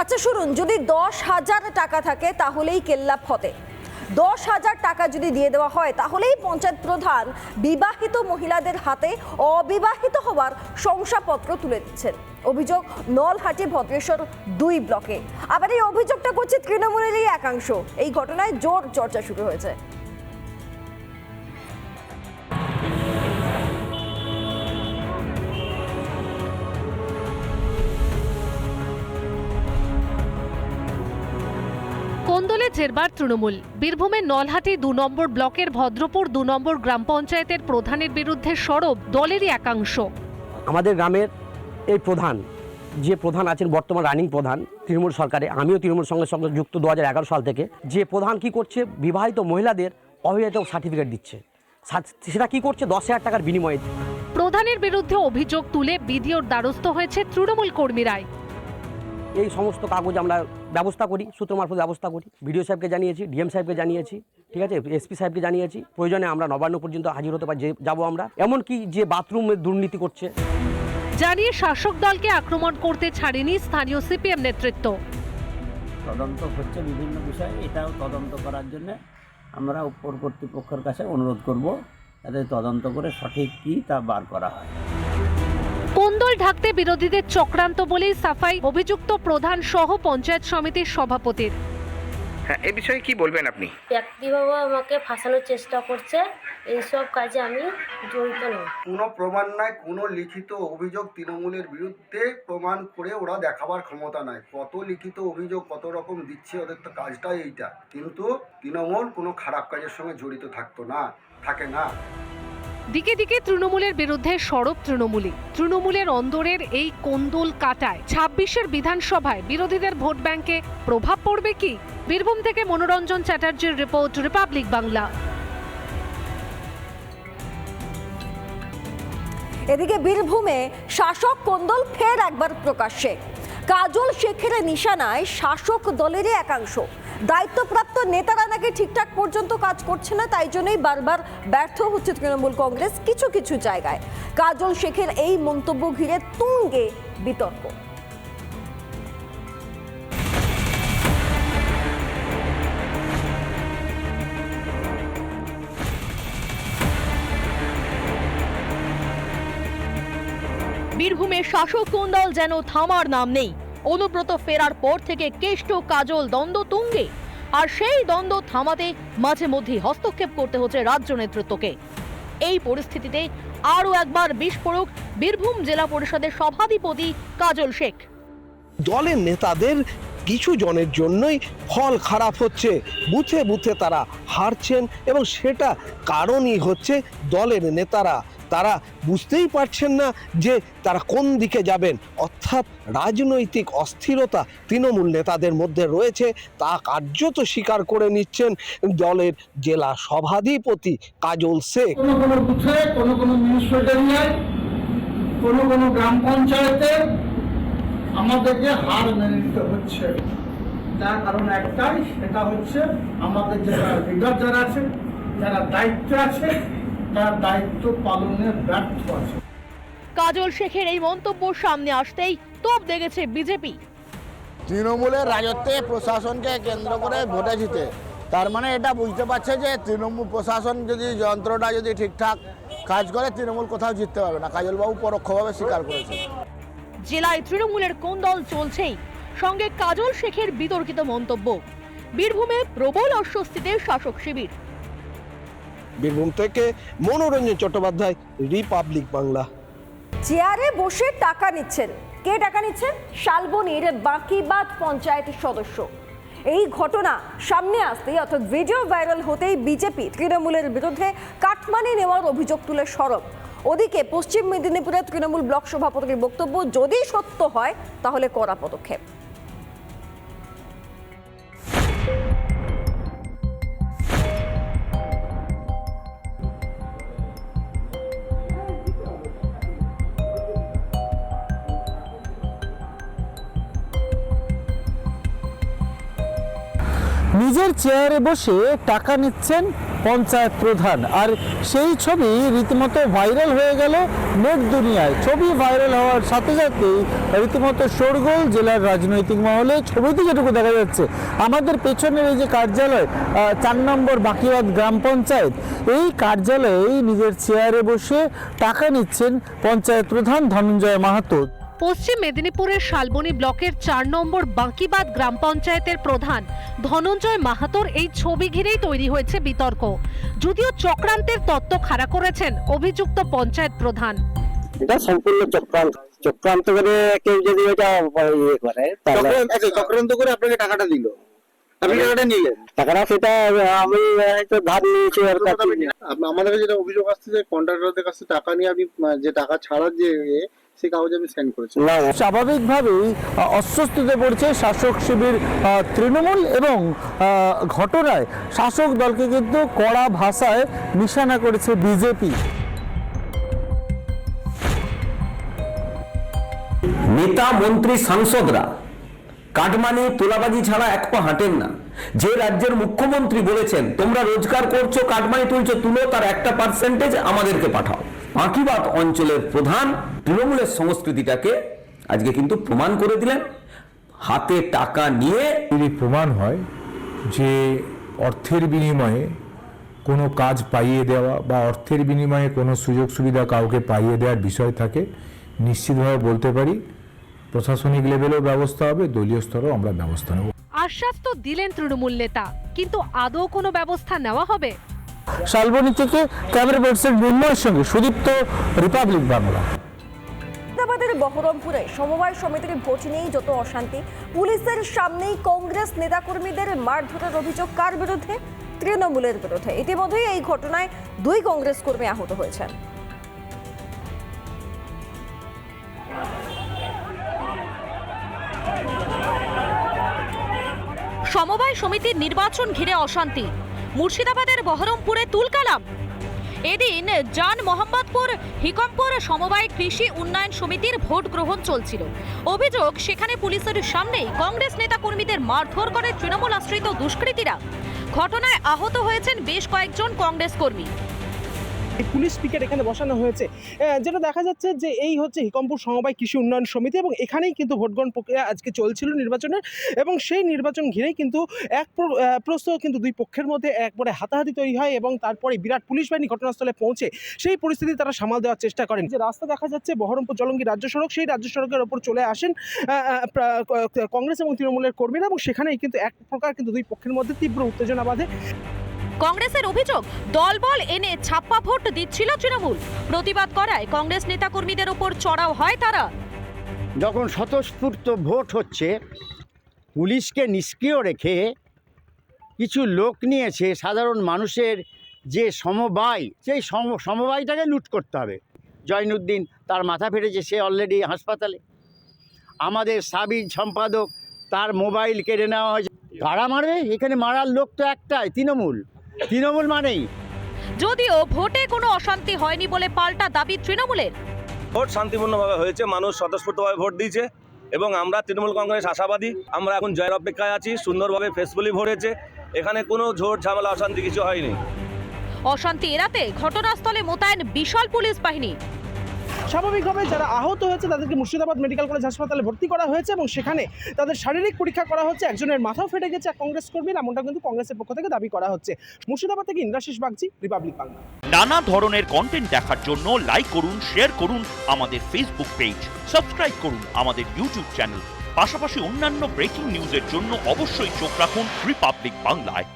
আচ্ছা শুনুন, যদি 10,000 টাকা থাকে তাহলেই কেল্লা ফতে। 10,000 টাকা যদি দিয়ে দেওয়া হয় তাহলেই পঞ্চায়েত প্রধান বিবাহিত মহিলাদের হাতে অবিবাহিত হওয়ার শংসাপত্র তুলে দিচ্ছেন। অভিযোগ নলহাটি ভদ্রেশ্বর 2 ব্লকে। আবার এই অভিযোগটা করছে তৃণমূলেরই একাংশ। এই ঘটনায় জোর চর্চা শুরু হয়েছে। কোন্দলে জেরবার তৃণমূল। বীরভূমের নলহাটি 2 নম্বর ব্লকের ভদ্রপুর 2 নম্বর গ্রাম পঞ্চায়েতের প্রধানের বিরুদ্ধে সরব দলেরই একাংশ। আমাদের গ্রামের এই প্রধান, যে প্রধান আছেন বর্তমান রানিং প্রধান তৃণমূল সরকারে, আমিও তৃণমূল সঙ্গে যুক্ত 2011 সাল থেকে, যে প্রধান কি করছে, বিবাহিত মহিলাদের অবিবাহিত সার্টিফিকেট দিচ্ছে। সেটা কি করছে 10,000 টাকার বিনিময়ে। প্রধানের বিরুদ্ধে অভিযোগ তুলে বিডিওর দ্বারস্থ হয়েছে তৃণমূল কর্মীরাই। এই সমস্ত কাগজ আমরা ব্যবস্থা করি, সূত্র মারফত ব্যবস্থা করি। বিডিও সাহেবকে জানিয়েছি, ডিএম সাহেবকে জানিয়েছি, ঠিক আছে, এসপি সাহেবকে জানিয়েছি। প্রয়োজনে আমরা নবান্ন পর্যন্ত হাজির হতে যাবো আমরা। এমনকি যে বাথরুমে দুর্নীতি করছে জানিয়ে শাসক দলকে আক্রমণ করতে ছাড়েনি স্থানীয় সিপিএম নেতৃত্ব। তদন্ত হচ্ছে বিভিন্ন বিষয়ে, এটাও তদন্ত করার জন্য আমরা উপর কর্তৃপক্ষের কাছে অনুরোধ করব যাতে তদন্ত করে সঠিক কী তা বার করা হয়। কোন্দল ঢাকতে বিরোধীদের চক্রান্ত বলেই সাফাই অভিযুক্ত প্রধান সহ পঞ্চায়েত সমিতির সভাপতির। হ্যাঁ, এই বিষয়ে কি বলবেন আপনি? ব্যক্তিভাবে আমাকে ফাঁসানোর চেষ্টা করছে, এইসব কাজে আমি জড়িত নই। কোনো প্রমাণ নাই, কোনো লিখিত অভিযোগ তৃণমূলের বিরুদ্ধে প্রমাণ করে ওরা দেখাবার ক্ষমতা নাই। কত লিখিত অভিযোগ কত রকম দিচ্ছে, ওদের তো কাজটাই এইটা। কিন্তু তৃণমূল কোনো খারাপ কাজের সঙ্গে জড়িত থাকে না। দিকে দিকে তৃণমূলের বিরুদ্ধে সরব তৃণমূলের অন্দরের এই কোন্দল কাটায় 26-এর বিধানসভায় বিরোধীদের ভোট ব্যাংকে প্রভাব পড়বে কি? বীরভূম থেকে মনোরঞ্জন চ্যাটার্জির রিপোর্ট, রিপাবলিক বাংলা। এদিকে বীরভূমে শাসক কোন্দল ফের একবার প্রকাশ্যে। কাজল শেখের নিশানায় শাসক দলেরই একাংশ। দায়িত্বপ্রাপ্ত নেতারা নাকি ঠিকঠাক পর্যন্ত কাজ করছে না, তাই জন্যই বারবার ব্যর্থ হচ্ছে তৃণমূল কংগ্রেস কিছু কিছু জায়গায়। কাজল শেখের এই মন্তব্য ঘিরে তুঙ্গে বিতর্ক। বীরভূমে শাসক কোন্দল যেন থামার নাম নেই। অনুব্রত ফেরার পর থেকে কেষ্ট কাজল দ্বন্দ্ব তুঙ্গে, আর সেই দ্বন্দ্ব থামাতে মাঝে মধ্যে হস্তক্ষেপ করতে হচ্ছে রাজ্য নেতৃত্বকে। এই পরিস্থিতিতে আরও একবার বিস্ফোরক বীরভূম জেলা পরিষদের সভাধিপতি কাজল শেখ। দলের নেতাদের কিছু জনের জন্যই ফল খারাপ হচ্ছে, বুথে বুথে তারা হারছেন, এবং সেটা কারণই হচ্ছে দলের নেতারা তারা বুঝতেই পারছেন না যে তারা কোন দিকে যাবেন। অর্থাৎ রাজনৈতিক অস্থিরতা তৃণমূল নেতাদের মধ্যে রয়েছে, তা কার্যত স্বীকার করে নিচ্ছেন দলের জেলা সভাধিপতি কাজল শেখ। কোনো কোনো বুথে, কোনো কোনো মিউনিসিপ্যালিটিয়ায়, কোনো কোনো গ্রাম পঞ্চায়েতে আমাদেরকে হার মেনে নিতে হচ্ছে। তার কারণ একটাই, সেটা হচ্ছে আমাদের যারা লিডার যারা আছে, যারা দায়িত্ব আছে, তার দায়িত্ব পালনের ব্যর্থ আছে। কাজল শেখের এই মন্তব্য সামনে আসতেই তোপ দেখেছে বিজেপি। তৃণমূলের রাজত্বে প্রশাসনকে কেন্দ্র করে ভোটে জিতে, তার মানে এটা বুঝতে পারছে যে তৃণমূল প্রশাসন যদি যন্ত্রটা যদি ঠিকঠাক কাজ করে, তৃণমূল কোথাও জিততে পারবে না। কাজলবাবু পরোক্ষভাবে স্বীকার করেছে। জেলায় তৃণমূলের কোন্দল চলছেই, সঙ্গে কাজল শেখের বিতর্কিত মন্তব্য। বীরভূমে প্রবল অস্বস্তিতে শাসক শিবির। বীরভূম থেকে মনোরঞ্জন চট্টোপাধ্যায়, রিপাবলিক বাংলা। চেয়ারে বসে টাকা নিচ্ছেন। কে টাকা নিচ্ছেন? শালবনীর বাঁকিবাদ পঞ্চায়েতের সদস্য। এই ঘটনা সামনে আসতেই, অর্থাৎ ভিডিও ভাইরাল হতেই বিজেপি তৃণমূলের বিরুদ্ধে কাটমানি নেওয়ার অভিযোগ তুলে সরব। ওদিকে পশ্চিম মেদিনীপুরের তৃণমূল ব্লক সভাপতির বক্তব্য, যদি সত্য হয় তাহলে কড়া পদক্ষেপ। নিজের চেয়ারে বসে টাকা নিচ্ছেন পঞ্চায়েত প্রধান। আর সেই ছবি রীতিমতো ভাইরাল হয়ে গেল নেট দুনিয়ায়। ছবি ভাইরাল হওয়ার সাথে সাথেই রীতিমতো শোরগোল জেলার রাজনৈতিক মহলে। ছবিতে যেটুকু দেখা যাচ্ছে, আমাদের পেছনের এই যে কার্যালয় 4 নম্বর বাঁকিবাদ গ্রাম পঞ্চায়েত, এই কার্যালয়ে নিজের চেয়ারে বসে টাকা নিচ্ছেন পঞ্চায়েত প্রধান ধনঞ্জয় মাহাতো। পশ্চিম মেদিনীপুরের শালবনী ব্লকের 4 নম্বর বাঁকিবাদ গ্রাম পঞ্চায়েতের প্রধান ধনঞ্জয় মাহাতোর এই ছবি ঘিরেই তৈরি হয়েছে বিতর্ক। যদিও চক্রান্তের তত্ত্ব খাড়া করেছেন অভিযুক্ত পঞ্চায়েত প্রধান। এটা সম্পূর্ণ চক্রান্ত করে কেউ যদি এটা ইয়ে করে, চক্রান্ত করে আপনাকে টাকাটা দিল, আপনি টাকাটা নিলেন। টাকাটা সেটা আমি হয়তো ধার নিয়েছি। আমাদের কাছে যেটা অভিযোগ আসছে যে কন্ট্রাক্টরদের কাছে টাকা নিয়ে আপনি যে টাকা ছাড়ার যে সেই কাগজ আমি সেন্ড করেছি। স্বাভাবিকভাবেই অস্বস্তিতে পড়ছে শাসক শিবির তৃণমূল এবং ঘটনায় শাসক দলকে কিন্তু কড়া ভাষায় নিশানা করেছে বিজেপি। নেতা মন্ত্রী সাংসদরা কাটমানি তোলাবাজি ছাড়া এক পা হাঁটেন না। যে রাজ্যের মুখ্যমন্ত্রী বলেছেন তোমরা রোজগার করছো, কাটমানি তুলছো, তুলো তার 1% আমাদেরকে পাঠাও। বাঁকিবাদ অঞ্চলের প্রধান তৃণমূলের সংস্কৃতিটাকে আজকে কিন্তু প্রমাণ করে দিলেন। হাতে টাকা নিয়ে যদি প্রমাণ হয় যে অর্থের বিনিময়ে কোনো কাজ পাইয়ে দেওয়া বা অর্থের বিনিময়ে কোনো সুযোগ সুবিধা কাউকে পাইয়ে দেওয়ার বিষয় থাকে, নিশ্চিতভাবে বলতে পারি প্রশাসনিক লেভেলেও ব্যবস্থা হবে, দলীয় স্তরেও আমরা ব্যবস্থা নেব। আশ্বাস তো দিলেন তৃণমূল নেতা, কিন্তু আদৌ কোনো ব্যবস্থা নেওয়া হবে? শালবনী থেকে ক্যামেরা পার্সন মুন্ময়ের সঙ্গে সুদীপ্ত, রিপাবলিক বাংলা। মুর্শিদাবাদের বহরমপুরে সমবায় সমিতির ভোট নিয়েই যত অশান্তি, পুলিশের সামনেই কংগ্রেস নেতাকর্মীদের মারধরের অভিযোগ কার বিরুদ্ধে? তৃণমূলের বিরুদ্ধে। ইতিমধ্যেই এই ঘটনায় 2 কংগ্রেস কর্মী আহত হয়েছেন। সমবায় সমিতির নির্বাচন ঘিরে অশান্তি, মুর্শিদাবাদের বহরমপুরে তুলকালাম। এদিন জান মোহাম্মদপুর হিকমপুর সমবায় কৃষি উন্নয়ন সমিতির ভোট গ্রহণ চলছিল। অভিযোগ, সেখানে পুলিশের সামনেই কংগ্রেস নেতা কর্মীদের মারধর করে তৃণমূল আশ্রিত দুষ্কৃতীরা। ঘটনায় আহত হয়েছেন বেশ কয়েকজন কংগ্রেস কর্মী। পুলিশ পিকেট এখানে বসানো হয়েছে, যেটা দেখা যাচ্ছে যে এই হচ্ছে হিকমপুর সমবায় কৃষি উন্নয়ন সমিতি এবং এখানেই কিন্তু ভোটগ্রহণ প্রক্রিয়া আজকে চলছিল নির্বাচনের, এবং সেই নির্বাচন ঘিরেই কিন্তু প্রস্তুত কিন্তু 2 পক্ষের মধ্যে একবারে হাতাহাতি তৈরি হয় এবং তারপরে বিরাট পুলিশ বাহিনী ঘটনাস্থলে পৌঁছে সেই পরিস্থিতি তারা সামাল দেওয়ার চেষ্টা করেন। যে রাস্তা দেখা যাচ্ছে বহরমপুর জলঙ্গি রাজ্য সড়ক, সেই রাজ্য সড়কের ওপর চলে আসেন কংগ্রেস এবং তৃণমূলের কর্মীরা এবং সেখানেই কিন্তু এক প্রকার কিন্তু 2 পক্ষের মধ্যে তীব্র উত্তেজনা বাধে। কংগ্রেসের অভিযোগ, দলবল এনে ছাপ্পা ভোট দিচ্ছিল তৃণমূল। প্রতিবাদ করায় কংগ্রেস নেতাকর্মীদের ওপর চড়াও হয় তারা। যখন স্বতঃস্ফূর্ত ভোট হচ্ছে, পুলিশকে নিষ্ক্রিয় রেখে কিছু লোক নিয়েছে সাধারণ মানুষের যে সমবায়, সেই সমবায়টাকে লুট করতে হবে। জয়নুদ্দিন, তার মাথা ফেটেছে, সে অলরেডি হাসপাতালে। আমাদের সাবির সম্পাদক, তার মোবাইল কেড়ে নেওয়া হয়েছে। কারা মারবে? এখানে মারার লোক তো একটাই, তৃণমূল মানেই। যদিও ভোটে কোনো অশান্তি হয়নি বলে পাল্টা দাবি তৃণমূলের। ভোট শান্তিপূর্ণভাবে হয়েছে, মানুষ স্বতঃস্ফূর্তভাবে ভোট দিয়েছে এবং আমরা তৃণমূল কংগ্রেস আশাবাদী। আমরা এখন জয়ের অপেক্ষায় আছি। সুন্দরভাবে ফেসবুলি ভোট হয়েছে, এখানে কোনো ঝোট ঝামেলা অশান্তি কিছু হয়নি। অশান্তি এড়াতে ঘটনাস্থলে মোতায়েন বিশাল পুলিশ বাহিনী। স্বাভাবিকভাবে যারা আহত হয়েছে তাদেরকে মুর্শিদাবাদ মেডিকেল কলেজ হাসপাতালে ভর্তি করা হয়েছে এবং সেখানে তাদের শারীরিক পরীক্ষা করা হচ্ছে। একজনের মাথাও ফেটে গেছে এক কংগ্রেস কর্মীর, এমনটা কিন্তু কংগ্রেসের পক্ষ থেকে দাবি করা হচ্ছে। মুর্শিদাবাদ থেকে ইন্দ্রাশিস বাগচি, রিপাবলিক বাংলা। নানা ধরনের কন্টেন্ট দেখার জন্য লাইক করুন, শেয়ার করুন আমাদের ফেসবুক পেজ, সাবস্ক্রাইব করুন আমাদের ইউটিউব চ্যানেল। পাশাপাশি অন্যান্য ব্রেকিং নিউজের জন্য অবশ্যই চোখ রাখুন রিপাবলিক বাংলায়।